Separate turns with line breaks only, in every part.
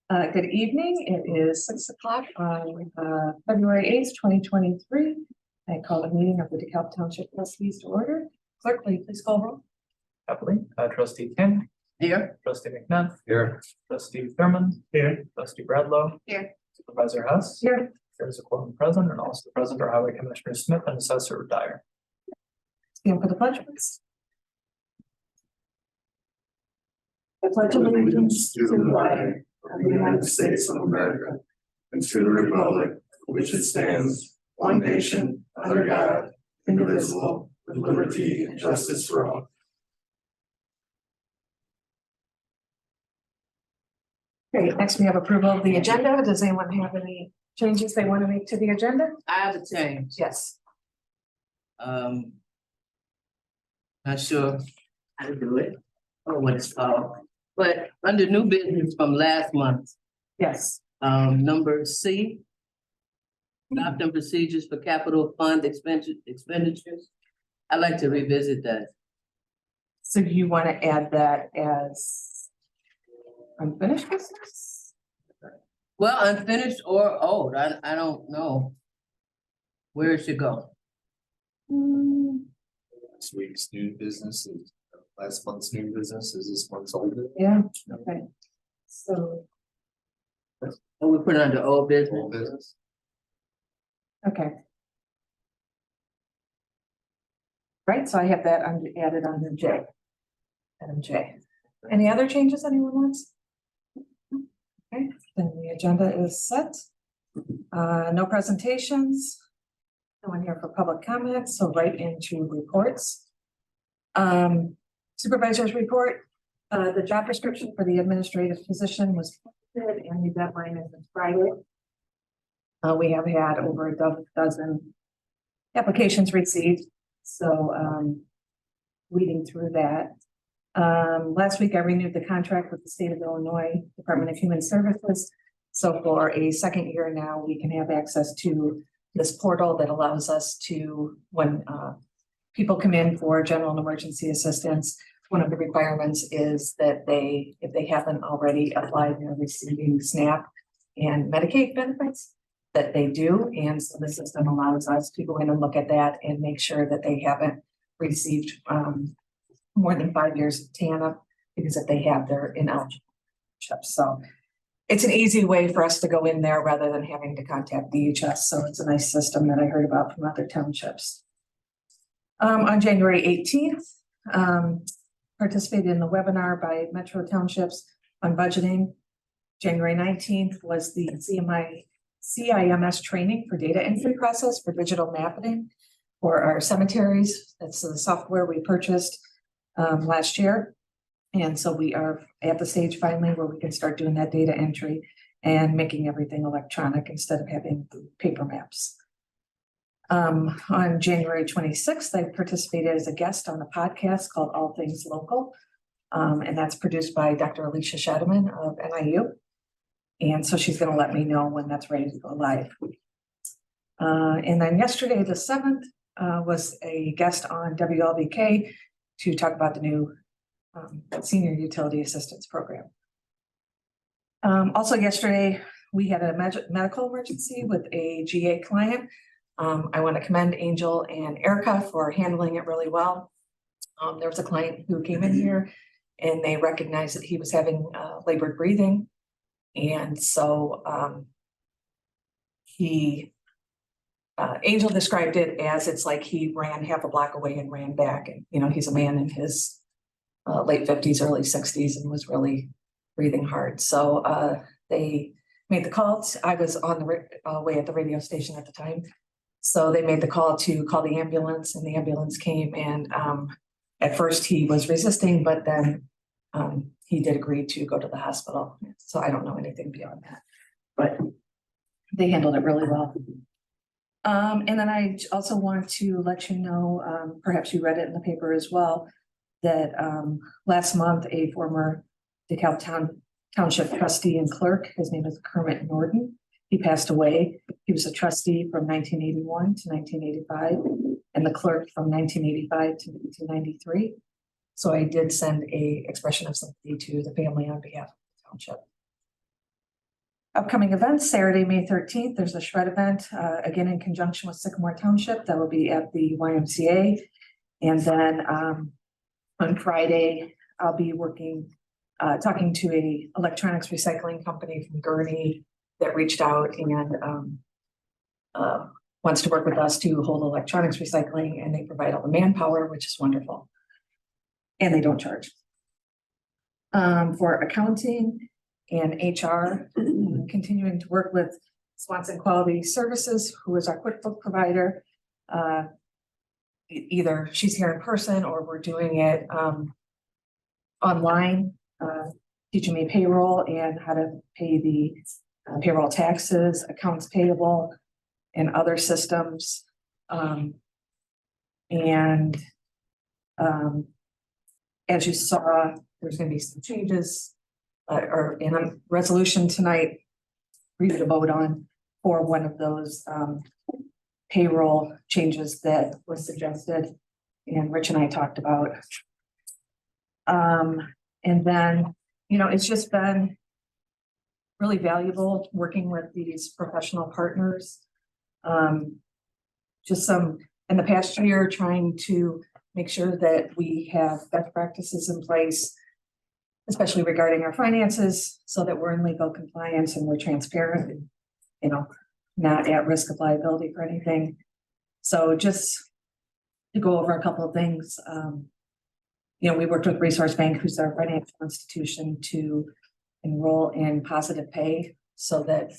Good evening. It is 6 o'clock on February 8th, 2023. I call the meeting of the DeKalb Township trustees to order. Clerk, will you please call roll?
Happily. Trustee King.
Here.
Trustee McNutt.
Here.
Trustee Thurman.
Here.
Trustee Bradlow.
Here.
Supervisor Hess.
Here.
There's a quorum present, and also present are Highway Commissioner Smith and Assessor Dyer.
Stand for the pledge, please. I pledge allegiance to the flag of the United States of America and to the republic for which it stands, one nation, under God, indivisible, with liberty and justice for all. Okay, next we have approval of the agenda. Does anyone have any changes they want to make to the agenda?
I have a change.
Yes.
Not sure how to do it or what it's called, but under new business from last month,
Yes.
number C. Adopting procedures for capital fund expenditures. I'd like to revisit that.
So you want to add that as unfinished business?
Well, unfinished or old, I don't know where it should go.
This week's new business is last month's new business is this month's old.
Yeah, okay. So,
Or we put it under old business.
Old business.
okay. Right, so I have that added under J. Item J. Any other changes anyone wants? Okay, then the agenda is set. No presentations. No one here for public comments, so right into reports. Supervisor's report, the job description for the administrative position was posted and the deadline is this Friday. We have had over a dozen applications received, so reading through that. Last week I renewed the contract with the state of Illinois Department of Human Services. So for a second year now, we can have access to this portal that allows us to, when people come in for general and emergency assistance, one of the requirements is that they, if they haven't already applied and are receiving SNAP and Medicaid benefits, that they do. And so the system allows us to go in and look at that and make sure that they haven't received more than 5 years of TANF, because if they have, they're ineligible. So it's an easy way for us to go in there rather than having to contact DHS. So it's a nice system that I heard about from other townships. On January 18th, participated in the webinar by Metro Townships on budgeting. January 19th was the CIMS training for data entry process for digital mapping for our cemeteries. That's the software we purchased last year. And so we are at the stage finally where we can start doing that data entry and making everything electronic instead of having paper maps. On January 26th, I participated as a guest on a podcast called All Things Local. And that's produced by Dr. Alicia Shademan of NIU. And so she's going to let me know when that's ready to go live. And then yesterday, the 7th, was a guest on WLBK to talk about the new Senior Utility Assistance Program. Also yesterday, we had a medical emergency with a GA client. I want to commend Angel and Erica for handling it really well. There was a client who came in here and they recognized that he was having labored breathing. And so Angel described it as it's like he ran half a block away and ran back. And, you know, he's a man in his late 50s, early 60s, and was really breathing hard. So they made the call. I was on the way at the radio station at the time. So they made the call to call the ambulance, and the ambulance came. And at first he was resisting, but then he did agree to go to the hospital. So I don't know anything beyond that, but they handled it really well. And then I also want to let you know, perhaps you read it in the paper as well, that last month a former DeKalb Township trustee and clerk, his name is Kermit Norden, he passed away. He was a trustee from 1981 to 1985 and the clerk from 1985 to 1993. So I did send a expression of sympathy to the family on behalf of the township. Upcoming events, Saturday, May 13th, there's a shred event, again in conjunction with Sycamore Township, that will be at the YMCA. And then on Friday, I'll be talking to a electronics recycling company from Gurnee that reached out and wants to work with us to hold electronics recycling, and they provide all the manpower, which is wonderful. And they don't charge. For accounting and HR, continuing to work with Swanson Quality Services, who is our QuickBook provider. Either she's here in person or we're doing it online, teaching me payroll and how to pay the payroll taxes, accounts payable, and other systems. As you saw, there's going to be some changes or in a resolution tonight for you to vote on for one of those payroll changes that was suggested and Rich and I talked about. And then, it's just been really valuable working with these professional partners. Just some in the past year, trying to make sure that we have best practices in place, especially regarding our finances, so that we're in legal compliance and we're transparent and, not at risk of liability for anything. So just to go over a couple of things, we worked with Resource Bank, who's our financial institution, to enroll in positive pay so that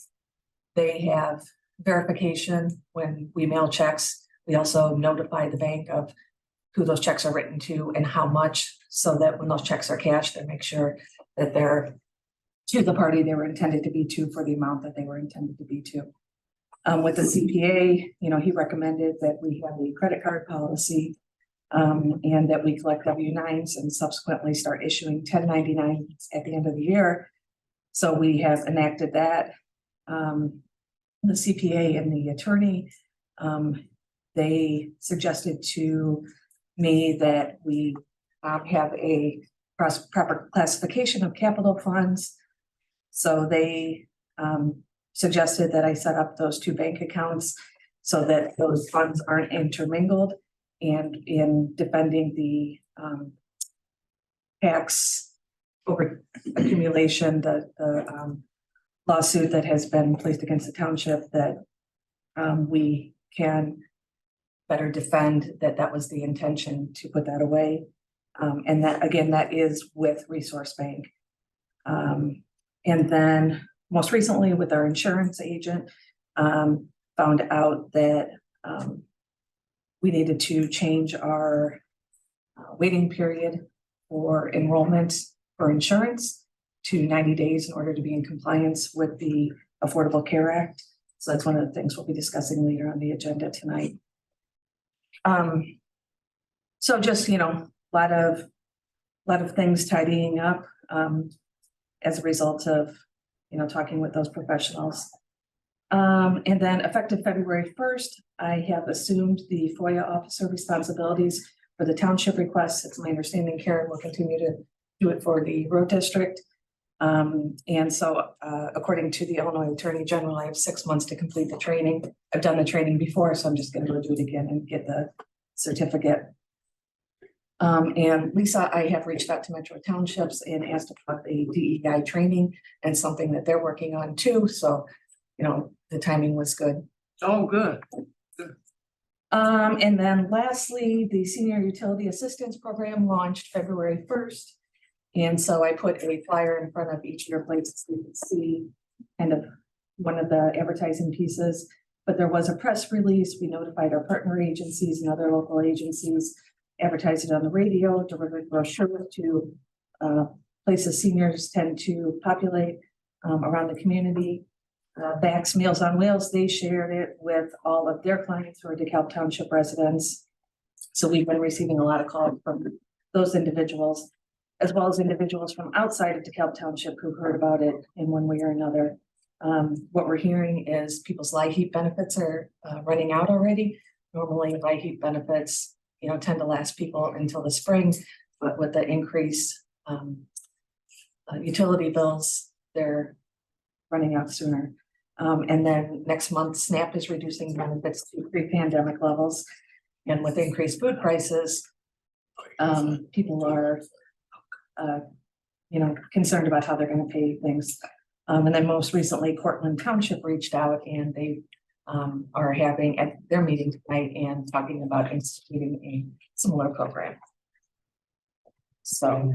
they have verification when we mail checks. We also notify the bank of who those checks are written to and how much, so that when those checks are cashed, they make sure that they're to the party they were intended to be to for the amount that they were intended to be to. With the CPA, he recommended that we have a credit card policy and that we collect W-9s and subsequently start issuing 1099s at the end of the year. So we have enacted that. The CPA and the attorney, they suggested to me that we have a proper classification of capital funds. So they suggested that I set up those two bank accounts so that those funds aren't intermingled, and in defending the tax over accumulation, the lawsuit that has been placed against the township, that we can better defend that was the intention to put that away. And that, again, that is with Resource Bank. And then most recently with our insurance agent, found out that we needed to change our waiting period for enrollment for insurance to 90 days in order to be in compliance with the Affordable Care Act. So that's one of the things we'll be discussing later on the agenda tonight. So just, a lot of things tidying up as a result of, talking with those professionals. And then effective February 1st, I have assumed the FOIA officer responsibilities for the township requests. It's my understanding Karen will continue to do it for the road district. And so according to the Illinois Attorney General, I have 6 months to complete the training. I've done the training before, so I'm just going to go do it again and get the certificate. And Lisa, I have reached out to Metro Townships and asked about the DEI training, and something that they're working on too. So, the timing was good.
Oh, good.
And then lastly, the Senior Utility Assistance Program launched February 1st. And so I put a flyer in front of each of your places so you can see kind of one of the advertising pieces. But there was a press release. We notified our partner agencies and other local agencies, advertised it on the radio, delivered brochures to places seniors tend to populate around the community. Bax Meals on Wheels, they shared it with all of their clients who are DeKalb Township residents. So we've been receiving a lot of calls from those individuals, as well as individuals from outside of DeKalb Township who heard about it in one way or another. What we're hearing is people's LIHEAP benefits are running out already. Normally LIHEAP benefits, tend to last people until the spring, but with the increased utility bills, they're running out sooner. And then next month, SNAP is reducing benefits to pre-pandemic levels. And with increased food prices, people are, concerned about how they're gonna pay things. And then most recently, Cortland Township reached out and they are having at their meeting tonight and talking about instituting a similar program. So.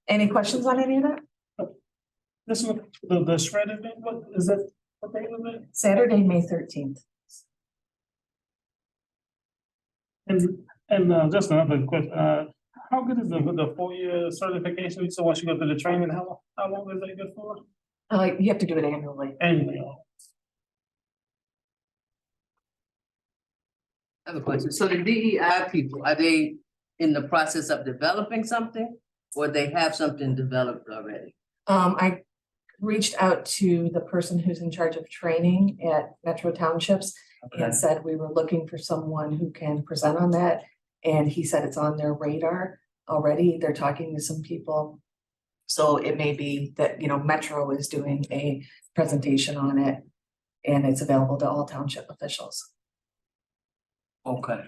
Any questions on any of that?
This one, the shred event, what is that? What day was it?
Saturday, May 13th.
And just another question, how good is the 4-year certification? So once you go through the training, how long is that good for?
You have to do it annually.
Annually.
I have a question. So the DEI people, are they in the process of developing something? Or they have something developed already?
I reached out to the person who's in charge of training at Metro Townships and said we were looking for someone who can present on that. And he said it's on their radar already. They're talking to some people. So it may be that, Metro is doing a presentation on it and it's available to all township officials.
Okay.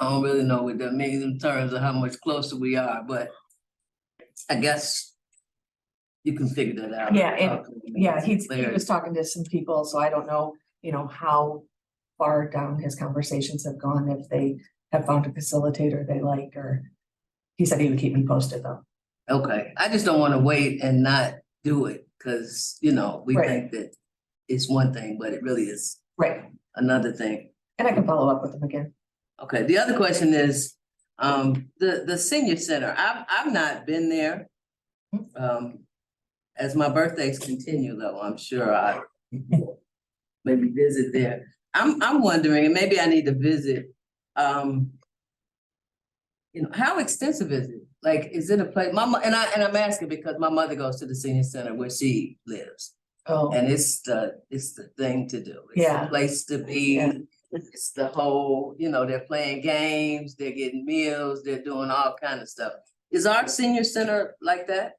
I don't really know what that means in terms of how much closer we are, but I guess you can figure that out.
Yeah, and he was talking to some people, so I don't know, how far down his conversations have gone, if they have found a facilitator they like, or he said he would keep me posted though.
Okay, I just don't want to wait and not do it, because, we
Right.
think that it's one thing, but it really is
Right,
another thing.
and I can follow up with him again.
Okay, the other question is, the senior center, I've not been there. As my birthdays continue though, I'm sure I maybe visit there. I'm wondering, and maybe I need to visit, how extensive is it? Like, is it a place, and I'm asking because my mother goes to the senior center where she lives.
Oh,
And it's the thing to do. It's
Yeah.
the place to be.
Yeah.
It's the whole, they're playing games, they're getting meals, they're doing all kind of stuff. Is our senior center like that?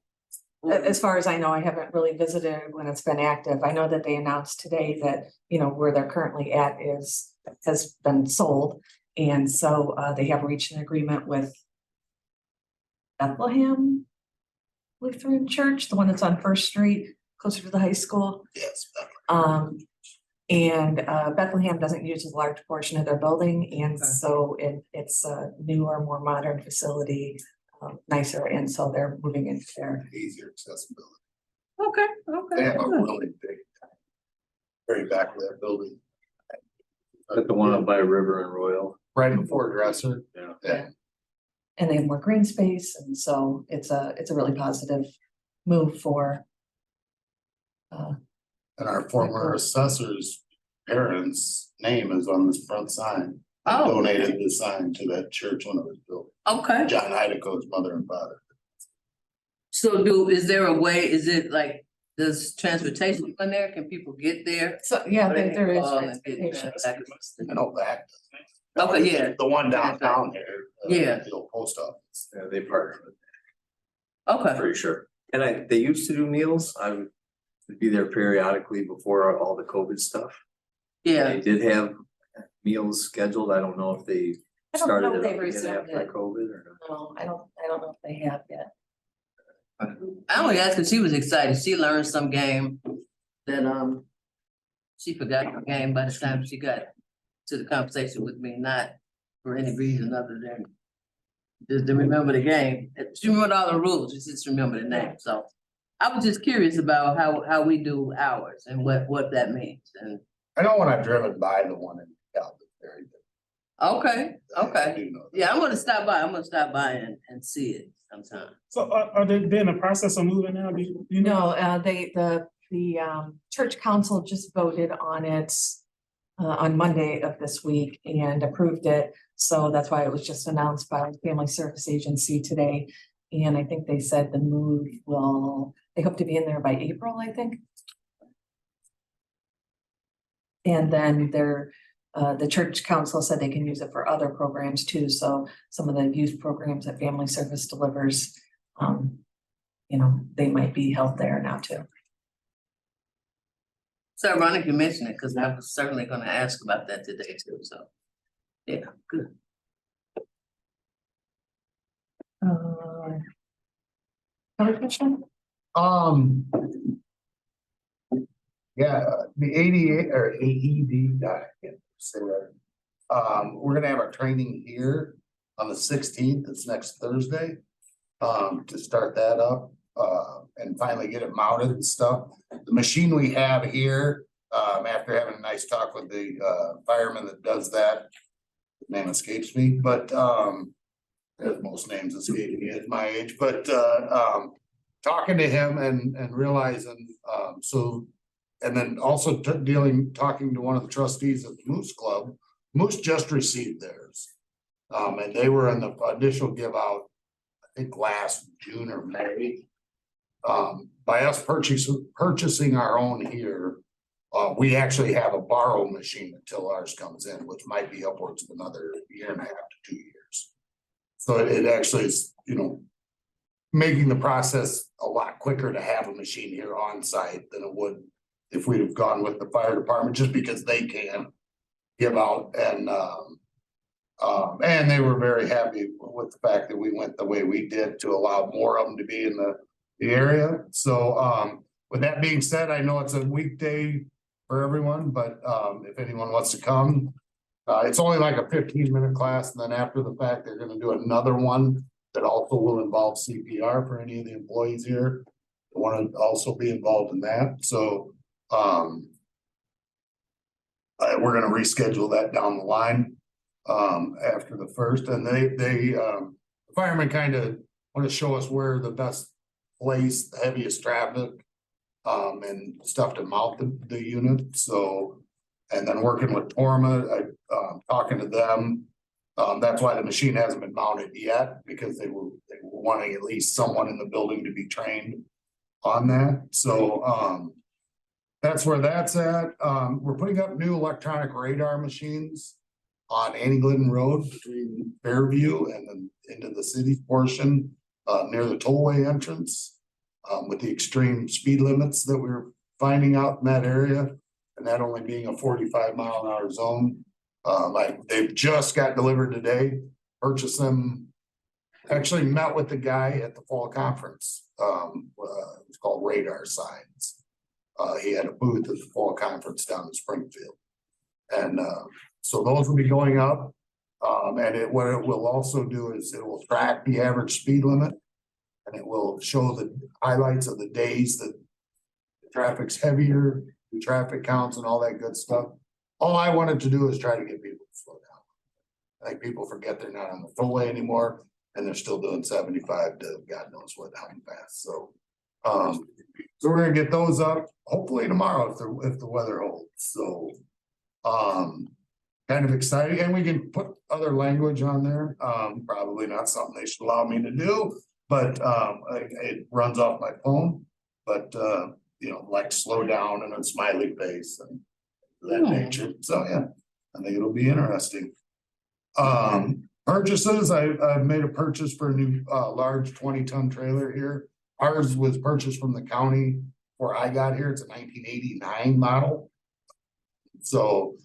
as far as I know, I haven't really visited when it's been active. I know that they announced today that, where they're currently at has been sold. And so they have reached an agreement with Bethlehem Lutheran Church, the one that's on First Street, closer to the high school.
Yes.
And Bethlehem doesn't use a large portion of their building, and
Okay.
so it's a newer, more modern facility, nicer, and so they're moving into there.
Easier accessibility.
Okay,
They have a
okay.
really big, very back of that building,
Like the one up by River and Royal.
right before Dresser.
Yeah.
Yeah.
And they have more green space, and so it's a really positive move for.
And our former assessor's parents' name is on this front sign. They
Oh.
Donated the sign to that church when it was built.
Okay,
John Idako's mother and father.
so is there a way, is it like, does transportation in there, can people get there?
So, yeah,
Or they
there
can
is
call and get
transportation.
I know that.
Okay, yeah.
The one downtown here.
Yeah.
The old post office.
Yeah, they partner with
Okay,
pretty sure. And they used to do meals. I would be there periodically before all the COVID stuff.
yeah,
They did have meals scheduled. I don't know if they
I don't know
started
if
it
they've
up again
resumed
after
it.
COVID or not.
No, I don't know if they have yet.
I only asked because she was excited, she learned some game that, she forgot her game by the time she got to the conversation with me, not for any reason other than just to remember the game. She remembered all the rules, she just remembered the name, so. I was just curious about how we do ours and what that means, and,
I know when I've driven by the one in DeKalb, it's very good.
okay,
I
okay.
do know that.
Yeah, I'm gonna stop by and see it sometime.
So are they in the process of moving now? Do you know?
No, the church council just voted on it on Monday of this week and approved it. So that's why it was just announced by Family Service Agency today. And I think they said the move they hope to be in there by April, I think. And then the church council said they can use it for other programs too. So some of the youth programs that Family Service delivers, they might be held there now too.
So ironic you mentioned it, because I was certainly gonna ask about that today too, so. Yeah, good.
Other question?
Yeah, the ADA or AED, I can't say that. We're gonna have our training here on the 16th, it's next Thursday. To start that up, and finally get it mounted and stuff. The machine we have here, after having a nice talk with the fireman that does that. His name escapes me, but as most names escape me at my age, but talking to him and realizing, and then also talking to one of the trustees of the Moose Club. Moose just received theirs. And they were in the initial give out, I think last June or May. By us purchasing our own here, we actually have a borrow machine until ours comes in, which might be upwards of another 1.5 to 2 years. So it actually is, making the process a lot quicker to have a machine here on site than it would if we'd have gone with the fire department, just because they can give out and they were very happy with the fact that we went the way we did to allow more of them to be in the area. So with that being said, I know it's a weekday for everyone, but if anyone wants to come, it's only like a 15-minute class, and then after the fact, they're gonna do another one that also will involve CPR for any of the employees here. Want to also be involved in that, so we're gonna reschedule that down the line after the first, and the firemen kind of want to show us where the best place, the heaviest traffic, and stuff to mount the unit. So, and then working with Torma, talking to them. That's why the machine hasn't been mounted yet, because they were wanting at least someone in the building to be trained on that. So that's where that's at. We're putting up new electronic radar machines on Annie Glidden Road between Fairview and then into the city portion near the tollway entrance. With the extreme speed limits that we're finding out in that area, and that only being a 45-mile-an-hour zone. They've just got delivered today, purchased them, actually met with the guy at the fall conference. It's called Radar Signs. He had a booth at the fall conference down in Springfield. And so those will be going up. And what it will also do is it will track the average speed limit. And it will show the highlights of the days that the traffic's heavier, the traffic counts and all that good stuff. All I wanted to do is try to get people to slow down. I think people forget they're not on the tollway anymore, and they're still doing 75 to God knows what how fast. So we're gonna get those up hopefully tomorrow if the weather holds. So kind of exciting, and we can put other language on there. Probably not something they should allow me to do, but it runs off my phone. But like slow down and a smiley face and that nature. So yeah, I think it'll be interesting. Purchases, I've made a purchase for a new large 20-ton trailer here. Ours was purchased from the county before I got here. It's a 1989 model. So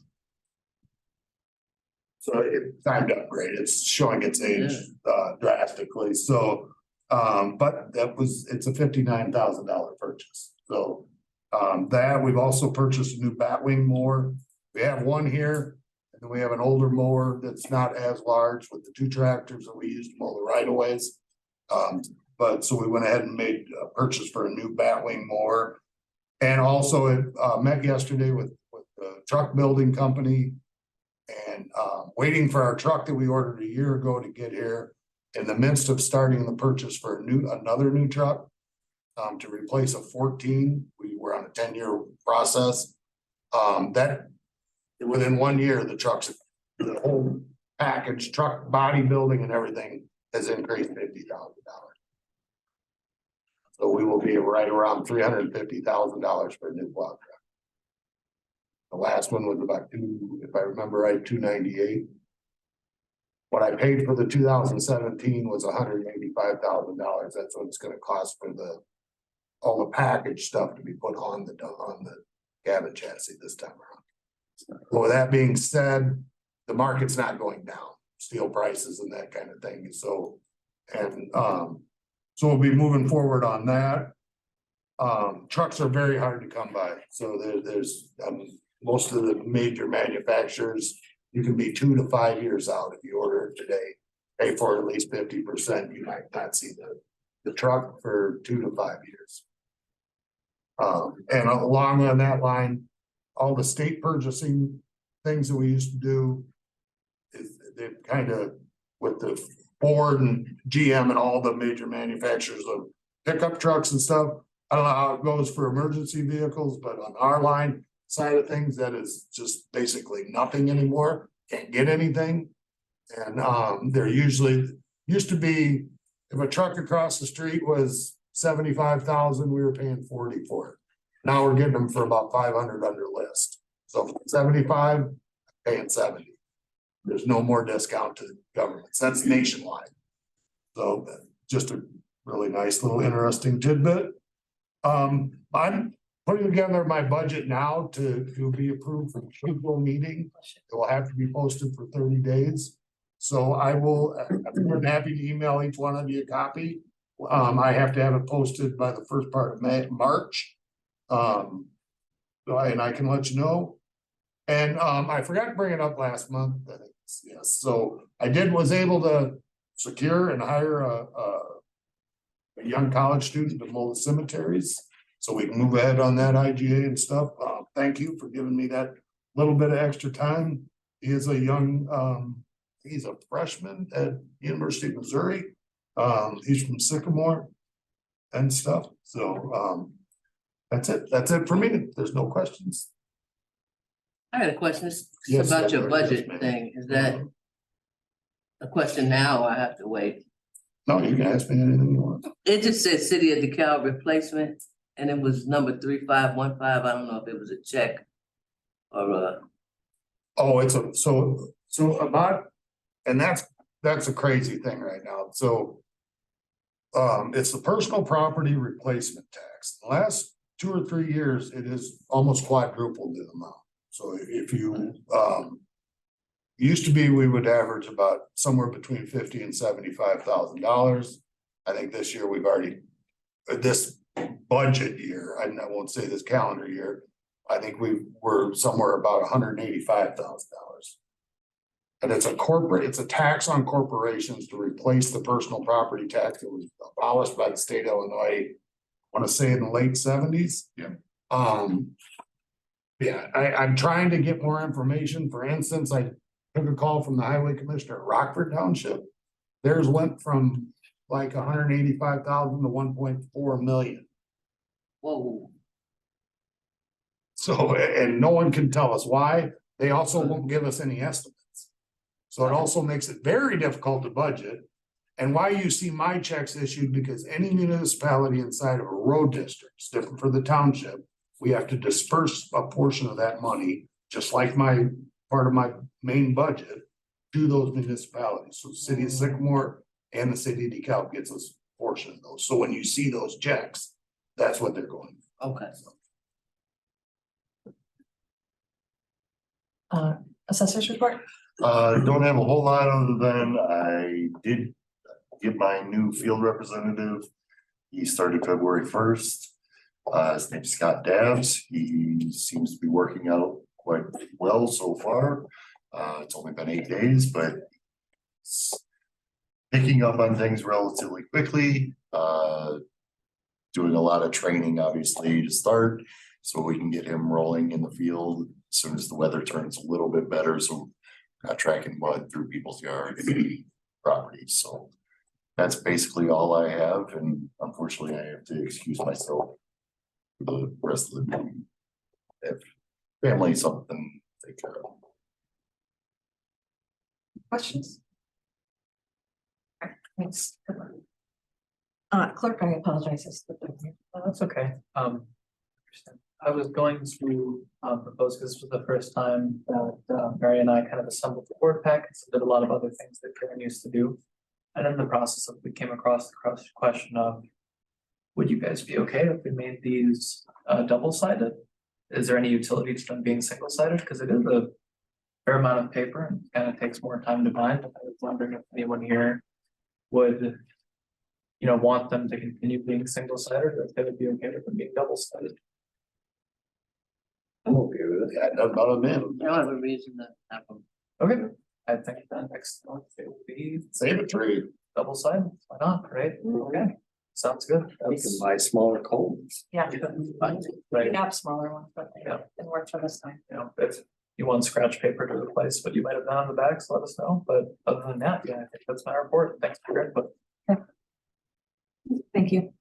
it's time to upgrade. It's showing its age drastically. So but it's a $59,000 purchase. So that we've also purchased a new batwing mower. We have one here, and then we have an older mower that's not as large with the 2 tractors that we use to mow the right of ways. But so we went ahead and made a purchase for a new batwing mower. And also it met yesterday with the truck building company and waiting for our truck that we ordered a year ago to get here, in the midst of starting the purchase for another new truck. To replace a 14, we were on a 10-year process. That within 1 year, the whole package, truck, body building and everything has increased $50,000. So we will be right around $350,000 for a new plow truck. The last one was about if I remember right, $298. What I paid for the 2017 was $185,000. That's what it's gonna cost for all the package stuff to be put on the cabin chassis this time around. Well, with that being said, the market's not going down, steel prices and that kind of thing, so, and, so we'll be moving forward on that. Trucks are very hard to come by, so there's, most of the major manufacturers, you can be 2 to 5 years out if you order it today, pay for it at least 50%, you might not see the truck for 2 to 5 years. And along on that line, all the state purchasing things that we used to do is they've kind of with the Ford and GM and all the major manufacturers of pickup trucks and stuff. I don't know how it goes for emergency vehicles, but on our line side of things, that is just basically nothing anymore. Can't get anything. And they're usually used to be if a truck across the street was 75,000, we were paying 40 for it. Now we're getting them for about 500 under list. So 75, paying 70. There's no more discount to the governments. That's nationwide. So just a really nice little interesting tidbit. I'm putting together my budget now to be approved for the April meeting. It will have to be posted for 30 days. So I'm more than happy to email each one of you a copy. I have to have it posted by the first part of March. And I can let you know. And I forgot to bring it up last month. Yes, so I was able to secure and hire a young college student to mow the cemeteries. So we can move ahead on that IGA and stuff. Thank you for giving me that little bit of extra time. He is a young, he's a freshman at University of Missouri. He's from Sycamore and stuff. So that's it. That's it for me. There's no questions.
I had a question. It's
Yes,
about your
yes,
budget
ma'am.
thing. Is that a question now or I have to wait?
No, you can ask me anything you want.
It just said City of DeKalb replacement and it was number 3515. I don't know if it was a check or
Oh, it's so about, and that's a crazy thing right now. So it's the personal property replacement tax. The last 2 or 3 years, it is almost quadrupled the amount. So if you, used to be, we would average about somewhere between $50,000 and $75,000. I think this year we've already, this budget year, I won't say this calendar year, I think we're somewhere about $185,000. And it's a tax on corporations to replace the personal property tax that was abolished by the state of Illinois. I want to say in the late 70s. Yeah, I'm trying to get more information. For instance, I took a call from the highway commissioner at Rockford Township. Theirs went from like 185,000 to 1.4 million.
whoa.
So, and no one can tell us why. They also won't give us any estimates. So it also makes it very difficult to budget. And why you see my checks issued, because any municipality inside of a road district is different for the township. We have to disperse a portion of that money, just like my part of my main budget, to those municipalities. So the city of Sycamore and the city of DeKalb gets a portion of those. So when you see those checks, that's what they're going.
Okay.
Assessors report?
Don't have a whole lot other than I did get my new field representative. He started February 1st. His name's Scott Dabbs. He seems to be working out quite well so far. It's only been 8 days, but picking up on things relatively quickly. Doing a lot of training, obviously, to start, so we can get him rolling in the field as soon as the weather turns a little bit better. So not tracking mud through people's yards, properties. So that's basically all I have. And unfortunately, I have to excuse myself for the rest of the meeting. If family something to take care of.
Questions? Thanks. Clerk, I apologize.
That's okay. I was going to propose, because this was the first time that Mary and I kind of assembled the board packets and did a lot of other things that Karen used to do. And in the process of, we came across the question of, would you guys be okay if we made these double-sided? Is there any utility to them being single-sided? Because it is a fair amount of paper and kind of takes more time to bind. I was wondering if anyone here would, you know, want them to continue being single-sided, or if they would be okay with them being double-sided.
I'm okay with it.
Yeah, nothing about them.
I don't have a reason to have them.
Okay, I think that next month it will be
Save a tree.
double-sided. Why not, right? Okay, sounds good.
We can buy smaller cones.
Yeah,
Right,
we have smaller ones, but they
Yeah.
didn't work for this time.
you know, if you want scratch paper to replace what you might have done on the backs, let us know, but other than that, yeah, I think that's my report. Thanks for your input.
Thank you.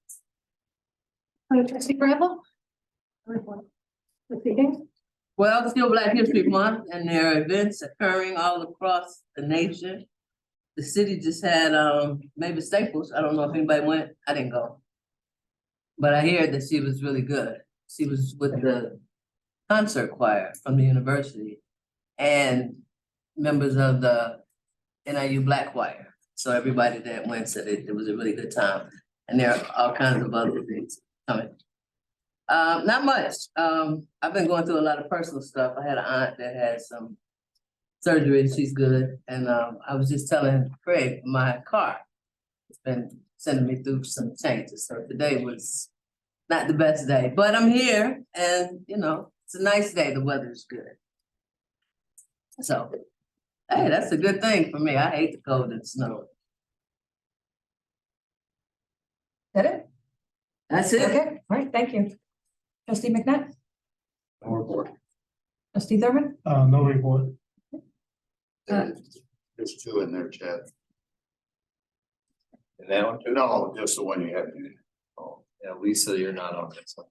Trustee Bramble? Proceedings?
Well, it's still Black History Month and there are events occurring all across the nation. The city just had maybe Staples. I don't know if anybody went. I didn't go. But I hear that she was really good. She was with the concert choir from the university and members of the NIU Black Choir. So everybody that went said it was a really good time. And there are all kinds of other things coming. Not much. I've been going through a lot of personal stuff. I had an aunt that had some surgery. She's good. And I was just telling Craig, my car has been sending me through some changes. So today was not the best day, but I'm here and you know, it's a nice day. The weather's good. So, hey, that's a good thing for me. I hate the cold and snow.
That it?
That's it.
Okay, all right, thank you. Trustee McNutt?
No report.
Trustee Thurman?
No report.
There's two in there, Chad.
And that one too?
No, just the one you have.
Oh, yeah, Lisa, you're not on this one.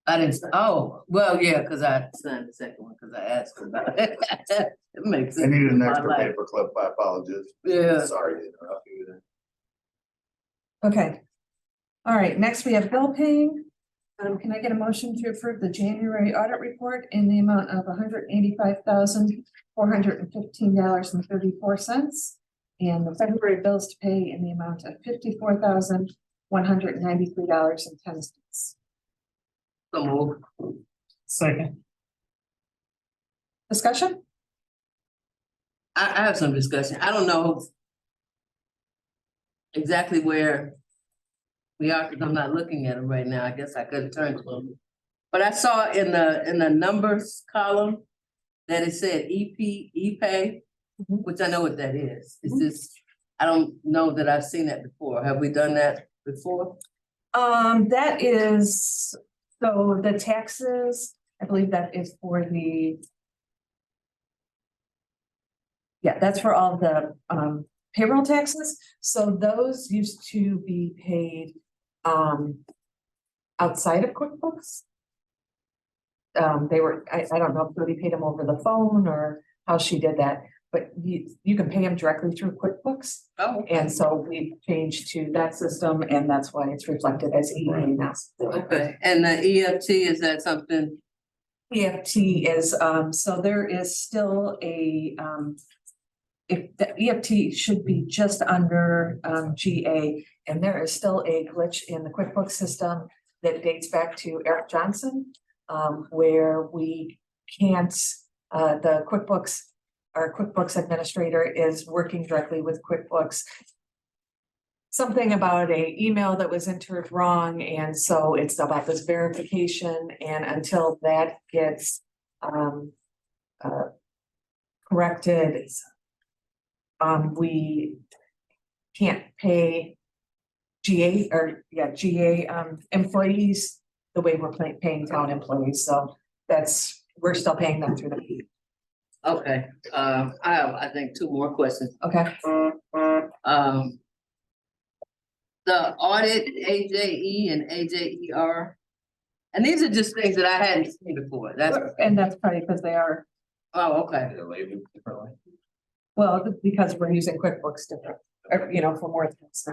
I didn't, oh, well, yeah, because I signed the second one because I asked about it. It makes
I
sense.
needed an
My
extra
life.
paper clip. I apologize.
Yeah.
Sorry to interrupt you there.
Okay. All right, next we have bill paying. Can I get a motion to approve the January audit report in the amount of $185,415.34? And the February bills to pay in the amount of $54,193.10.
So move.
Second.
Discussion?
I have some discussion. I don't know exactly where we are, because I'm not looking at them right now. I guess I could turn to them. But I saw in the numbers column that it said e-pay, which I know what that is. It's just, I don't know that I've seen that before. Have we done that before?
That is, so the taxes, I believe that is for the. Yeah, that's for all the payroll taxes. So those used to be paid outside of QuickBooks. They were, I don't know if Jody paid them over the phone or how she did that, but you can pay them directly through QuickBooks.
Oh,
And so we changed to that system and that's why it's reflected as EA now.
okay. And the EFT, is that something?
EFT is, so there is still a, if the EFT should be just under, GA, and there is still a glitch in the QuickBooks system that dates back to Eric Johnson, where we can't, the QuickBooks, our QuickBooks administrator is working directly with QuickBooks. Something about a email that was entered wrong, and so it's about this verification, and until that gets corrected, we can't pay GA employees the way we're paying town employees, so we're still paying them through the.
Okay, I have, I think, two more questions.
Okay.
The audit, AJE and AJER. And these are just things that I hadn't seen before. That's,
And that's probably because they are,
oh, okay.
They're labeled differently.
well, because we're using QuickBooks different, for more things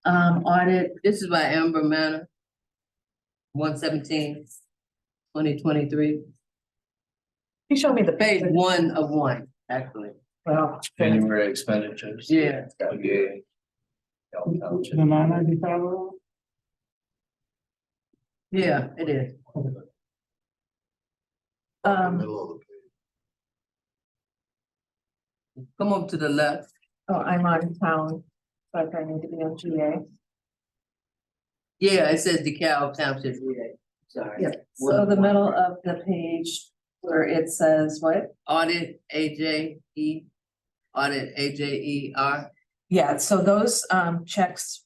now.
Audit, this is by Amber Manor. 1/17/2023.
You showed me the
Page
page.
1 of 1, actually.
Well,
January expenditures.
Yeah.
It's gotta be. DeKalb Township.
The 995.
Yeah, it is.
Middle of the page.
Come over to the left.
oh, I'm on town, so I need to be on GA.
Yeah, it says DeKalb Township VA. Sorry.
Yeah, so the middle of the page where it says what?
Audit AJE, audit AJER.
Yeah, so those checks,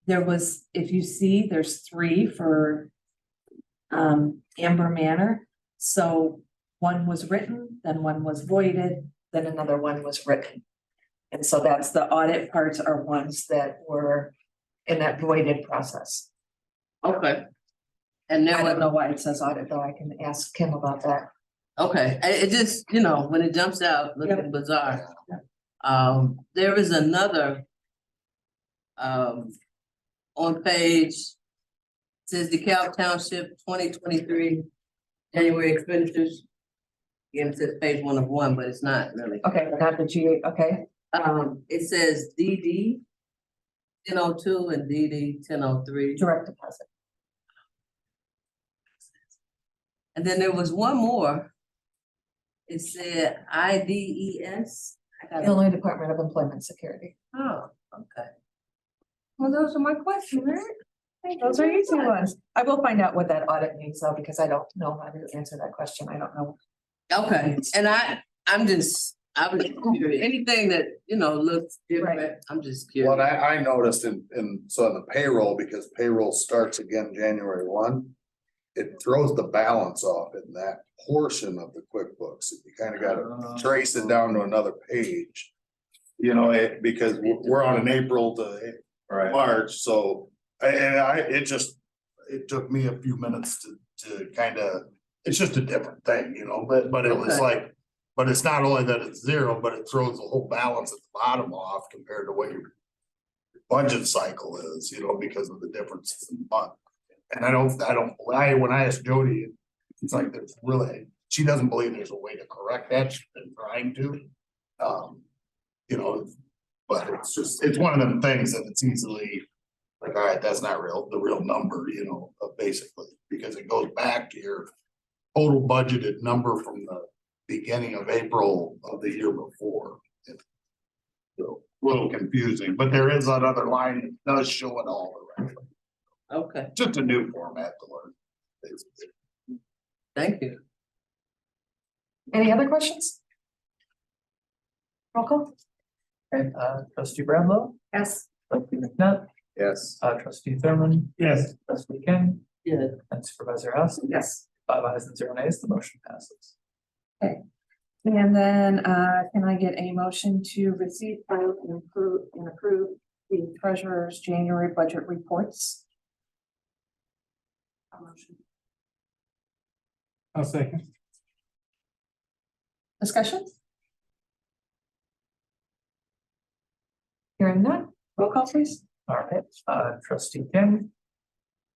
there was, if you see, there's 3 for Amber Manor. So one was written, then one was voided, then another one was written. And so that's the audit parts are ones that were in that voided process.
Okay. And
I
there
don't know
was,
why it says audit, though. I can ask Kim about that.
okay, it just, you know, when it jumps out, looking bizarre. There is another. On page. Says DeKalb Township 2023 January expenditures. Again, it says page 1 of 1, but it's not really.
Okay, not the GA, okay.
It says DD 1002 and DD 1003.
Direct deposit.
And then there was one more. It said IDES.
Illinois Department of Employment Security.
Oh, okay. Well, those are my questions, right?
Those are easy ones. I will find out what that audit means though, because I don't know how to answer that question. I don't know.
Okay, and I was curious, anything that, you know, looks different, I'm just
What
curious.
I noticed in so in the payroll, because payroll starts again January 1. It throws the balance off in that portion of the QuickBooks. You kind of gotta trace it down to another page. You know, because we're on an April to
Right.
March, so
It took me a few minutes to kind of, it's just a different thing, you know, but it was
Okay.
like. But it's not only that it's 0, but it throws the whole balance at the bottom off compared to what your budget cycle is, you know, because of the differences in the month. And when I asked Jody, it's like, there's really, she doesn't believe there's a way to correct that. She's been trying to. You know, but it's one of them things that it's easily like, all right, that's not the real number, you know, basically, because it goes back to your total budgeted number from the beginning of April of the year before. So a little confusing, but there is another line that does show it all around.
Okay,
Just a new format to learn. basically.
thank you.
Any other questions? Roll call?
Okay, trustee Bradlow,
Yes.
trustee McNutt,
Yes.
trustee Thurman,
Yes.
trustee King,
Yeah,
and supervisor Hess.
Yes.
5 ayes and 0 nays, the motion passes.
And then, can I get a motion to receive, file, and approve the treasurer's January budget reports?
I'll second.
Discussion? Hearing none, roll call please.
All right, trustee King,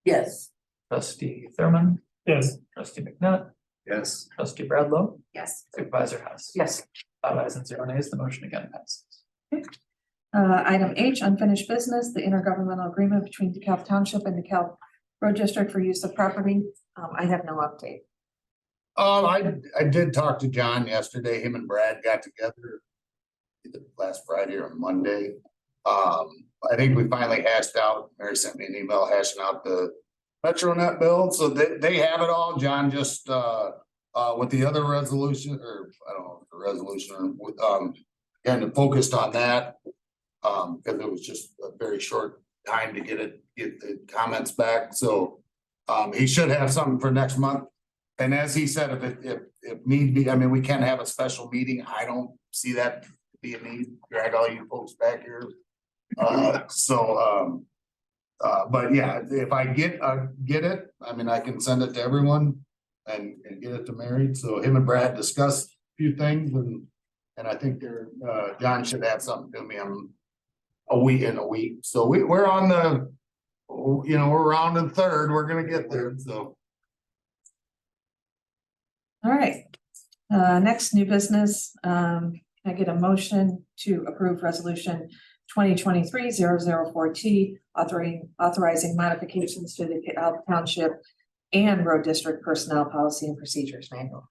yes,
trustee Thurman,
Yes.
trustee McNutt,
Yes.
trustee Bradlow,
Yes.
supervisor Hess.
Yes.
5 ayes and 0 nays, the motion again passes.
Item H, unfinished business, the intergovernmental agreement between DeKalb Township and DeKalb Road District for use of property. I have no update.
I did talk to John yesterday. Him and Brad got together either last Friday or Monday. I think we finally hashed out, Mary sent me an email hashing out the MetroNet bill, so they have it all. John just with the other resolution, or I don't know if the resolution, with kind of focused on that. Because it was just a very short time to get the comments back, so he should have something for next month. And as he said, if need be, I mean, we can have a special meeting. I don't see that to be a need, drag all you folks back here. But yeah, if I get it, I mean, I can send it to everyone and get it to Mary. So him and Brad discussed a few things, and I think John should have something to me in a week. So we're on you know, we're rounding third, we're gonna get there, so.
All right, next new business, can I get a motion to approve resolution 2023-004T, authorizing modifications to the DeKalb Township and Road District Personnel Policy and Procedures Manual.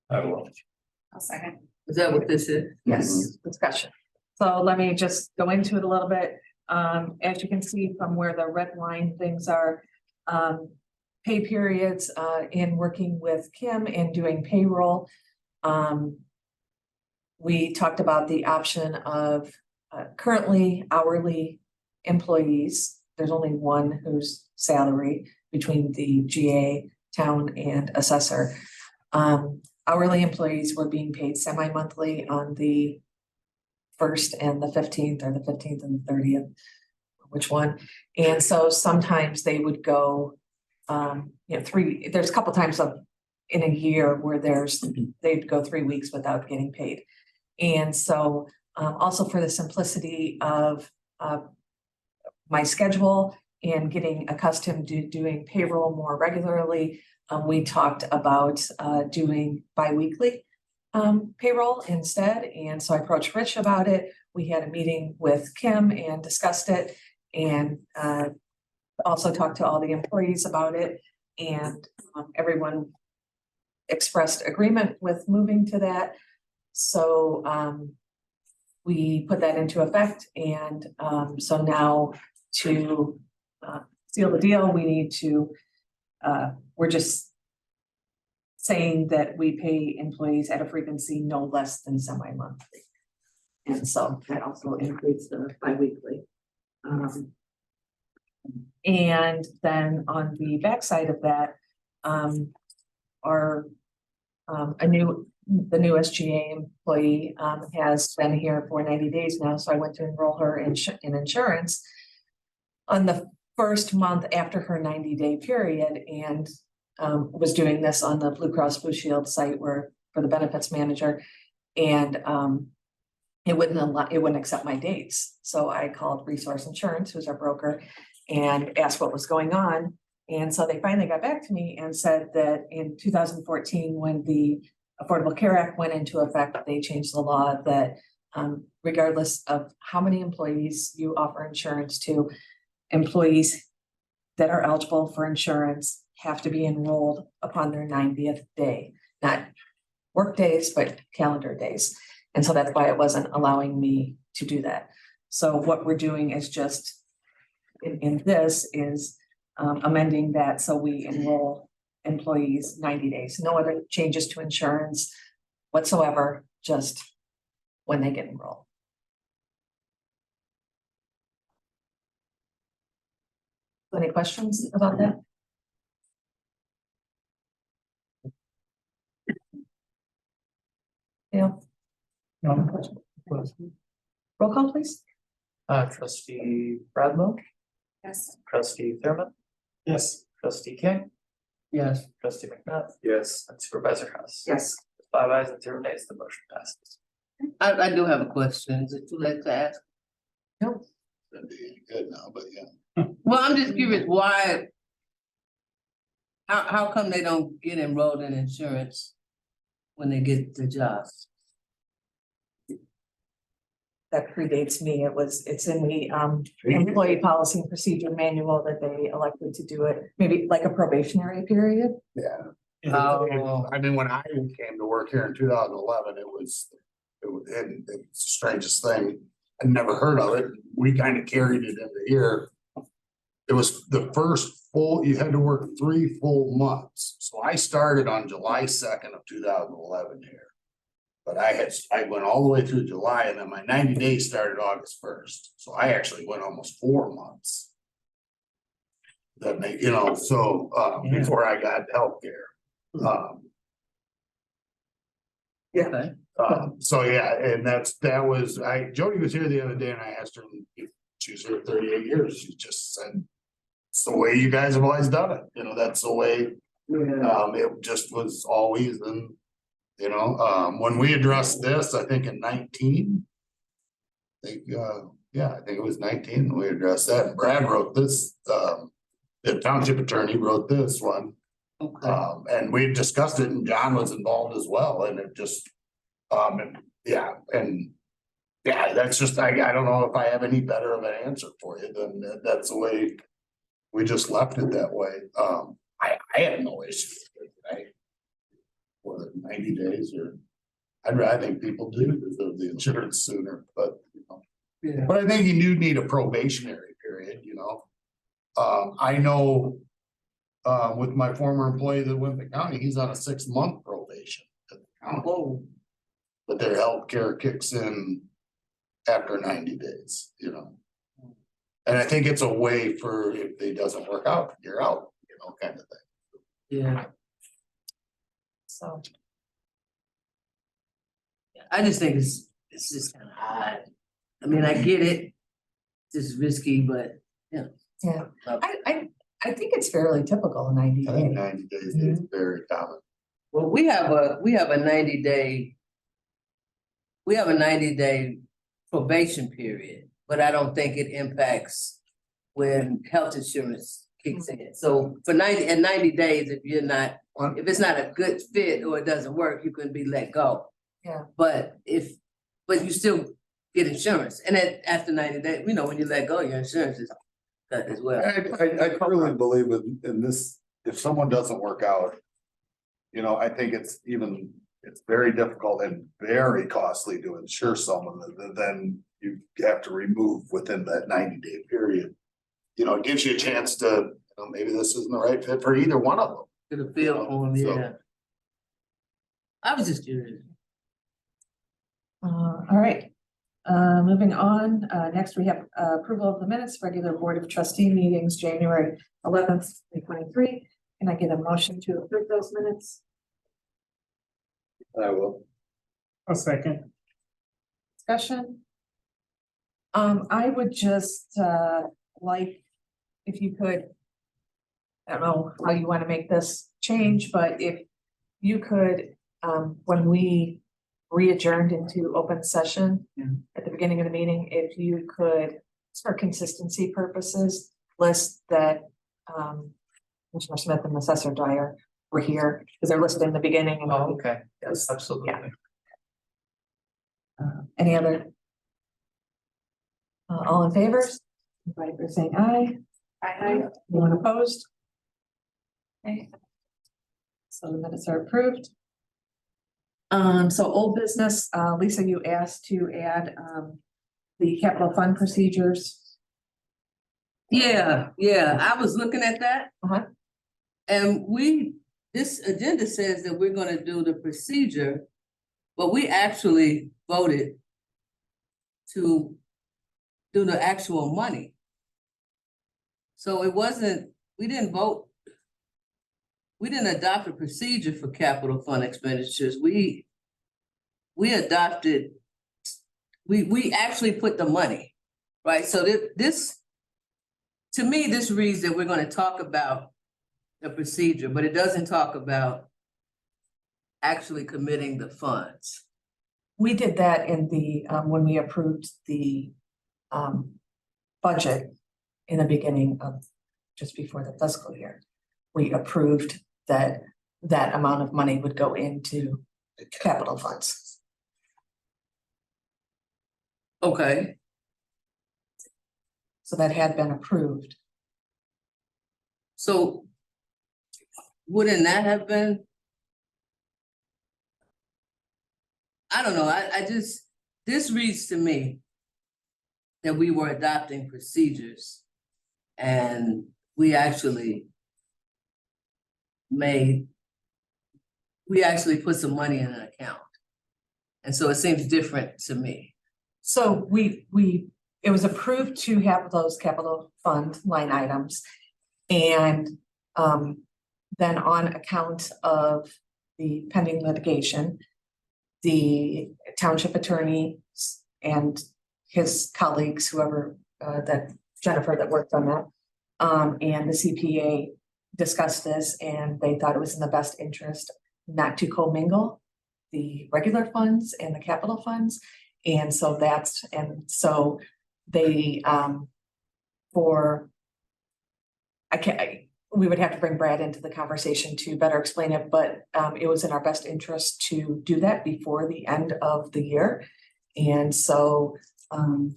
I will.
I'll second.
Is that what this is?
Yes, discussion. So let me just go into it a little bit. As you can see from where the red line things are, pay periods, in working with Kim and doing payroll. We talked about the option of, currently hourly employees. There's only one whose salary between the GA, town and assessor. Hourly employees were being paid semi-monthly on the 1st and the 15th, or the 15th and the 30th, which one. And so sometimes they would go, there's a couple times in a year where they'd go 3 weeks without getting paid. And so also for the simplicity of my schedule and getting accustomed to doing payroll more regularly, we talked about doing bi-weekly payroll instead. And so I approached Rich about it. We had a meeting with Kim and discussed it, and also talked to all the employees about it. And everyone expressed agreement with moving to that. So we put that into effect. And so now to seal the deal, we need to, we're just saying that we pay employees at a frequency no less than semi-monthly. And so that also includes the bi-weekly. And then on the backside of that, the new SGA employee has been here for 90 days now. So I went to enroll her in insurance on the first month after her 90-day period, and was doing this on the Blue Cross Blue Shield site for the benefits manager. And it wouldn't accept my dates. So I called Resource Insurance, who's our broker, and asked what was going on. And so they finally got back to me and said that in 2014, when the Affordable Care Act went into effect, they changed the law that regardless of how many employees you offer insurance to, employees that are eligible for insurance have to be enrolled upon their 90th day, not work days, but calendar days. And so that's why it wasn't allowing me to do that. So what we're doing is just in this is amending that so we enroll employees 90 days, no other changes to insurance whatsoever, just when they get enrolled. Any questions about that? Yeah. Roll call, please.
Trustee Bradlow,
Yes.
trustee Thurman,
Yes.
trustee King,
Yes.
trustee McNutt,
Yes.
and supervisor Hess.
Yes.
5 ayes and 0 nays, the motion passes.
I do have a question. Is it too late to ask?
That'd be good now, but yeah.
Well, I'm just curious, why? How come they don't get enrolled in insurance when they get the job?
That predates me. It's in the employee policy and procedure manual that they elected to do it, maybe like a probationary period.
Yeah.
Oh.
I mean, when I came to work here in 2011, it was the strangest thing. I'd never heard of it. We kind of carried it into here. It was the first you had to work 3 full months. So I started on July 2nd of 2011 here. But I went all the way through July, and then my 90 days started August 1st. So I actually went almost 4 months. That make, so before I got healthcare.
Okay.
So yeah, and Jody was here the other day and I asked her if she was here 38 years. She just said, it's the way you guys have always done it. That's the way, it just was always. And when we addressed this, I think in 19, Yeah, I think it was 19, we addressed that, and Brad wrote this, the township attorney wrote this one.
Okay.
And we discussed it and John was involved as well, and it just, yeah, and. Yeah, that's just, I don't know if I have any better of an answer for you than that's the way. We just left it that way, I have no issue with it, right? For 90 days or, I think people do deserve the insurance sooner, but, you know.
Yeah.
But I think you do need a probationary period, you know. I know. With my former employee that went to county, he's on a 6-month probation at the county,
Whoa,
but their health care kicks in. After 90 days, you know. And I think it's a way for if it doesn't work out, you're out, you know, kind of thing.
yeah.
So,
I just think it's just kind of odd. I mean, I get it. It's risky, but
yeah, I think it's fairly typical, 90
I think
days.
90 days is very common.
well, we have a 90-day. We have a 90-day probation period, but I don't think it impacts when health insurance kicks in. So for 90 days, if it's not a good fit or it doesn't work, you can be let go.
Yeah.
But you still get insurance, and then after 90 days, you know, when you let go, your insurance is cut as well.
I truly believe in this, if someone doesn't work out. You know, I think it's very difficult and very costly to insure someone that then you have to remove within that 90-day period.
You know, it gives you a chance to, you know, maybe this isn't the right fit for either one of them.
Get a feel for them,
So-
yeah. I was just curious.
All right, moving on, next we have approval of the minutes, regular Board of Trustee meetings, January 11th, 2023. Can I get a motion to approve those minutes?
I will.
A second.
Discussion? I would just, like, if you could, I don't know how you want to make this change, but if you could, when we re-adjourned into open session at the beginning of the meeting, if you could, for consistency purposes, list that, Commissioner Smith and Assessor Dyer were here, because they're listed in the beginning. And
Oh, okay, yes,
Yes.
absolutely.
Any other? All in favor? Anybody for saying aye? Aye. Anyone opposed? Okay. So the minutes are approved. So old business, Lisa, you asked to add, the capital fund procedures.
Yeah, I was looking at that.
Uh-huh.
And this agenda says that we're gonna do the procedure, but we actually voted to do the actual money. So we didn't adopt a procedure for capital fund expenditures. We adopted, we actually put the money, right? So this, to me, this reads that we're gonna talk about the procedure, but it doesn't talk about actually committing the funds.
We did that in the, when we approved the, budget in the beginning of, just before the fiscal year. We approved that amount of money would go into capital funds.
Okay,
So that had been approved.
so wouldn't that have been? I don't know, this reads to me that we were adopting procedures and we actually put some money in an account. And so it seems different to me.
So it was approved to have those capital fund line items. And then on account of the pending litigation, the township attorney and his colleagues, whoever, that Jennifer that worked on that, and the CPA discussed this, and they thought it was in the best interest not to commingle the regular funds and the capital funds. And so they, for. We would have to bring Brad into the conversation to better explain it, but, it was in our best interest to do that before the end of the year. And so,
And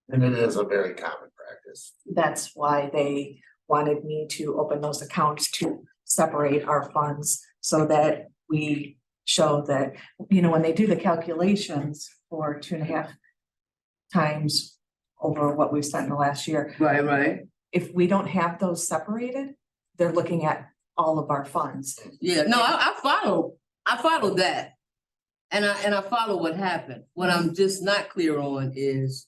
it is a very common practice.
that's why they wanted me to open those accounts to separate our funds so that we show that, you know, when they do the calculations for 2.5 times over what we've spent in the last year,
Right.
if we don't have those separated, they're looking at all of our funds.
Yeah, no, I follow that. And I follow what happened. What I'm just not clear on is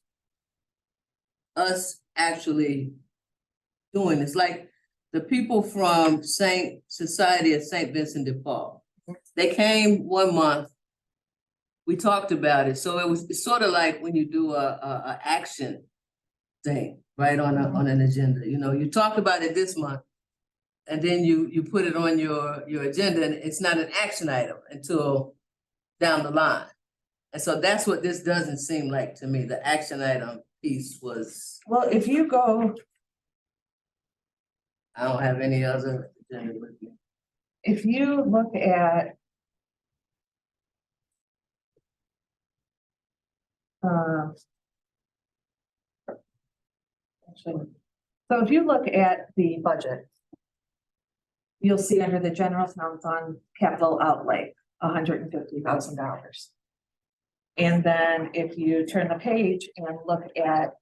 us actually doing this, like the people from Society of St. Vincent de Paul. They came 1 month. We talked about it, so it's sort of like when you do a action thing, right, on an agenda, you know, you talk about it this month. And then you put it on your agenda, and it's not an action item until down the line. And so that's what this doesn't seem like to me. The action item piece was,
Well, if you go,
I don't have any other agenda with me.
if you look at. Actually, so if you look at the budget. You'll see under the general fund capital outlay, $150,000. And then if you turn the page and look at,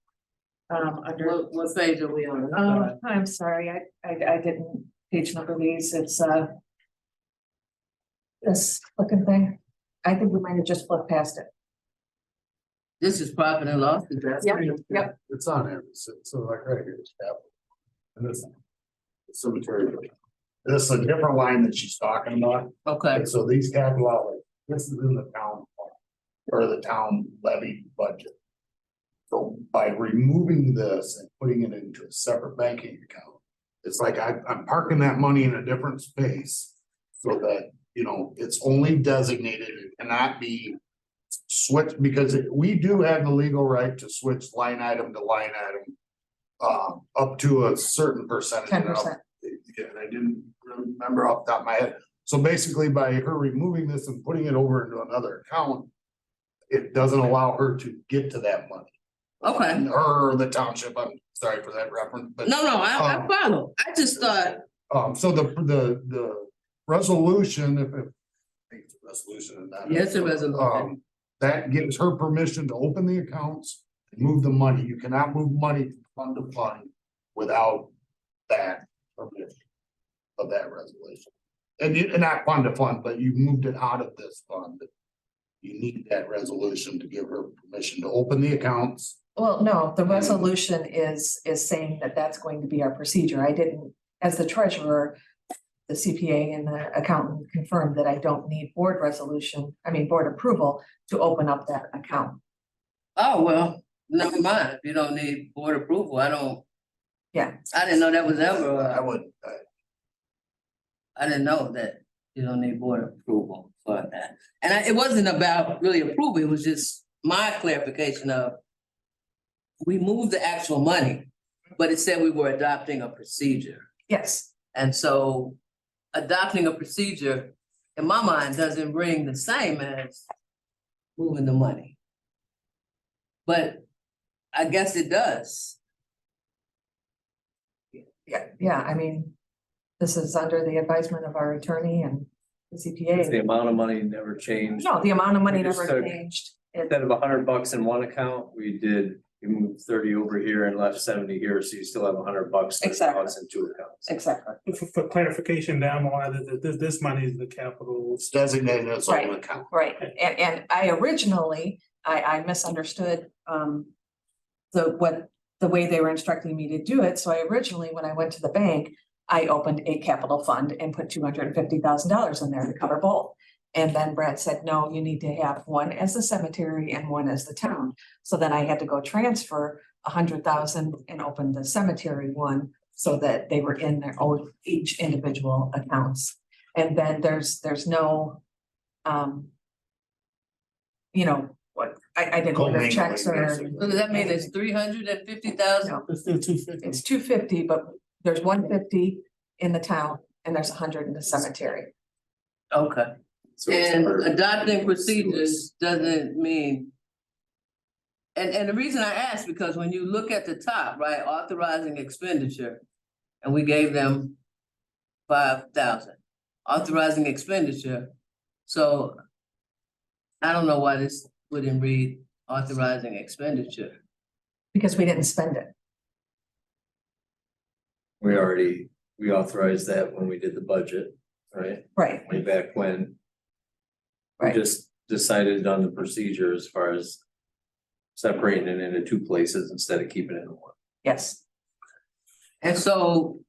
under,
What page are we on?
I'm sorry, I didn't page number these, it's, this looking thing. I think we might have just flipped past it.
This is profit and loss, is that?
Yep.
It's on there, so like right here, it's capital. And this cemetery. This is a different line that she's talking about.
Okay,
And so these capital outlays, this is in the town fund, or the town levy budget. So by removing this and putting it into a separate banking account, it's like I'm parking that money in a different space. So that, you know, it's only designated, it cannot be switched, because we do have the legal right to switch line item to line item. Up to a certain percentage.
10%.
Yeah, and I didn't really remember off the top of my head. So basically by her removing this and putting it over into another account, it doesn't allow her to get to that money.
okay.
Her or the township, I'm sorry for that reference, but.
No, I follow. I just thought,
So the resolution, if I think it's a resolution and that.
yes, a resolution.
That gives her permission to open the accounts and move the money. You cannot move money from fund to fund without that permission of that resolution. And not fund to fund, but you moved it out of this fund. You need that resolution to give her permission to open the accounts.
Well, no, the resolution is saying that that's going to be our procedure. I didn't, as the treasurer, the CPA and the accountant confirmed that I don't need board approval to open up that account.
Oh, well, never mind. If you don't need board approval, I don't.
Yeah.
I didn't know that was ever,
I would,
I didn't know that you don't need board approval for that. And it wasn't about really approval, it was just my clarification of we moved the actual money, but it said we were adopting a procedure.
Yes,
And so adopting a procedure, in my mind, doesn't ring the same as moving the money. But I guess it does.
yeah, I mean, this is under the advisement of our attorney and the
The
CPA.
amount of money never changed.
No, the amount of money
We just
never
took-
changed.
Instead of $100 in one account, we moved 30 over here and left 70 here, so you still have $100.
Exactly.
In two accounts.
Exactly.
For clarification down the line, that this money is the capital.
it's designated as
Right.
own account.
Right, and I originally, I misunderstood, the way they were instructing me to do it, so I originally, when I went to the bank, I opened a capital fund and put $250,000 in there to cover both. And then Brad said, no, you need to have one as the cemetery and one as the town. So then I had to go transfer 100,000 and open the cemetery one so that they were in their own, each individual accounts. And then there's no, I didn't order
Co-mingling,
checks or,
basically.
So does that mean it's 350,000?
no,
It's still 250.
it's 250, but there's 150 in the town and there's 100 in the cemetery.
Okay.
So it's
And
per-
adopting procedures doesn't mean. And the reason I ask, because when you look at the top, right, authorizing expenditure, and we gave them 5,000, authorizing expenditure. So I don't know why this wouldn't read authorizing expenditure.
Because we didn't spend it.
we authorized that when we did the budget, right?
Right,
Way back when. We
right.
just decided on the procedure as far as separating it into two places instead of keeping it in one.
Yes.
And so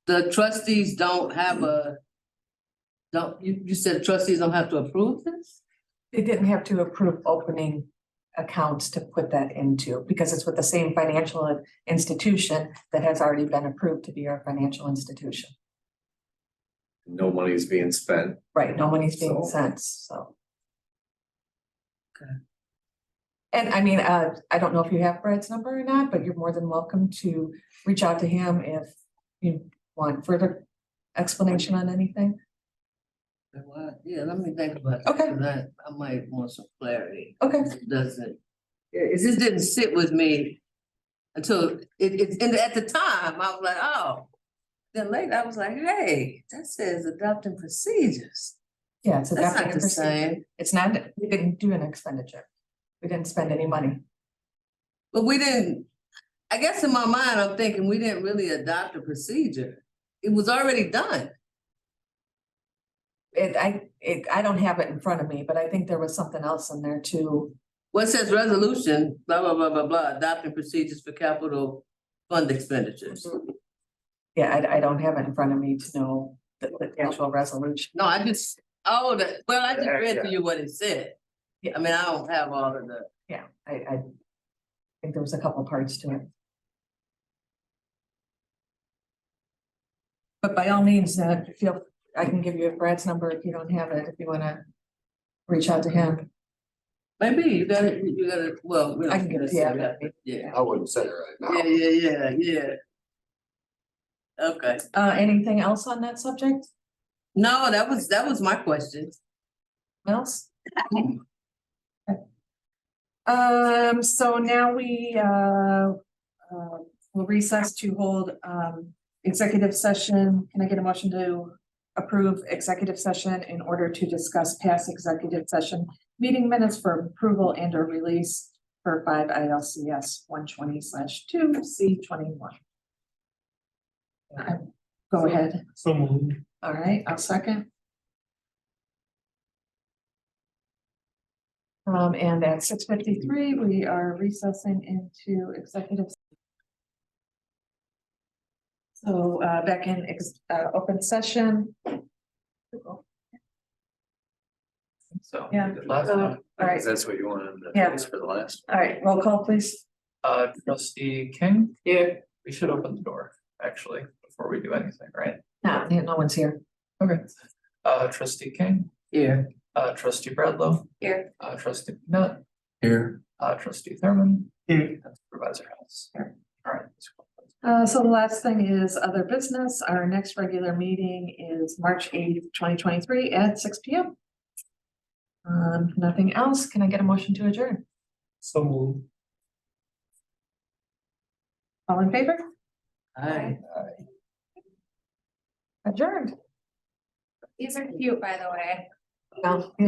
the trustees don't have you said trustees don't have to approve this?
They didn't have to approve opening accounts to put that into, because it's with the same financial institution that has already been approved to be our financial institution.
No money's being spent.
Right, no money's being
So-
sent, so.
Okay.
And I mean, I don't know if you have Brad's number or not, but you're more than welcome to reach out to him if you want further explanation on anything.
Yeah, let me think about it.
Okay.
'Cause I might want some clarity.
Okay,
It doesn't, it just didn't sit with me until and at the time, I was like, oh. Then later, I was like, hey, that says adopting procedures.
yeah, it's
That's
adopting
not
a
the
procedure.
same.
It's not, we didn't do an expenditure. We didn't spend any money.
But we didn't, I guess in my mind, I'm thinking we didn't really adopt a procedure. It was already done.
I don't have it in front of me, but I think there was something else in there too.
What says resolution, blah, blah, blah, blah, blah, adopting procedures for capital fund expenditures.
Yeah, I don't have it in front of me to know the actual resolution.
No, I just, I just read to you what it said.
Yeah.
I mean, I don't have all of the,
Yeah, I think there was a couple parts to it. But by all means, I can give you Brad's number if you don't have it, if you wanna reach out to him.
maybe you gotta, well, we
I
don't
can get it,
say
yeah.
that, but yeah.
I wouldn't say it right now.
Yeah. Okay,
Anything else on that subject?
no, that was my question.
Else? So now we, will recess to hold, executive session. Can I get a motion to approve executive session in order to discuss past executive session meeting minutes for approval and or release for 5 ILCS 120/2 C21? Go ahead.
So moved.
All right, I'll second. And at 6:53, we are recessing into executive. So, back in, open session.
So.
Yeah.
Last
So,
time,
all right,
Because that's what you wanted to
Yeah.
place for the last.
all right, roll call, please.
Trustee King? Yeah. We should open the door, actually, before we do anything, right?
No one's here.
Okay. Trustee King,
Here.
trustee Bradlow.
Here.
Trustee Nutt,
Here.
trustee Thurman,
Here.
and supervisor House. All right.
So the last thing is other business. Our next regular meeting is March 8th, 2023 at 6 p.m. Nothing else. Can I get a motion to adjourn?
So moved.
All in favor?
Aye.
Adjourned.
These are cute, by the way.
Well, yeah.